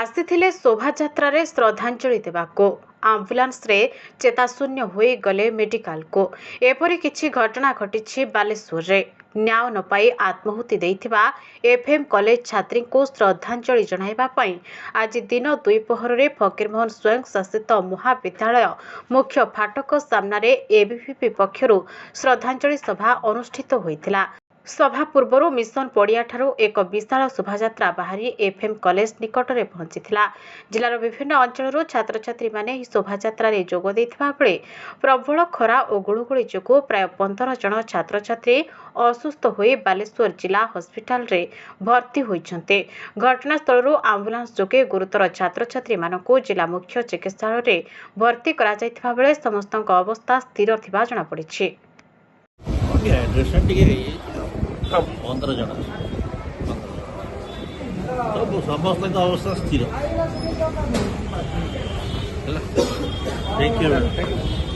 आसीथिले शोभायात्रा रे श्रद्धांजलि देवाको आम्बुलांस रे चेताशून्य होई गले मेडिकल को एपरी किछि घटना घटिछि बालेश्वर रे न्याय न पाई आत्माहुति देइथिबा एफएम कॉलेज छात्री को श्रद्धांजलि जणाइबा पई आज दिन दुईपहर रे फकीरमोहन स्वयं शासित महाविद्यालय मुख्य फाटक सामना रे एबीवीपी पक्षरु श्रद्धांजलि सभा अनुष्ठित होइथिला। सभा पूर्व मिशन पड़िया ठारू एक विशाल शोभायात्रा बाहरी एफएम कॉलेज निकट में पहुंची जिलार विभिन्न अंचल छात्र छात्री माने शोभायात्रा जोग देइथिबा बेले प्रबल खरा और गुळुगुळी जोगु प्राय 15 जन छात्र छात्री असुस्थ होई बालेश्वर जिला हॉस्पिटल रे भर्ती होइछन्ते। घटनास्थल आम्बुलांस जोगे गुरुतर छात्र छात्री मानकु जिला मुख्य चिकित्सालय रे भर्ती करा जाइथिबा बेले समस्तक अवस्था स्थिर थिबा जणा पड़िछि। 15 जन तो समस्त अवस्था स्थिर। Thank you.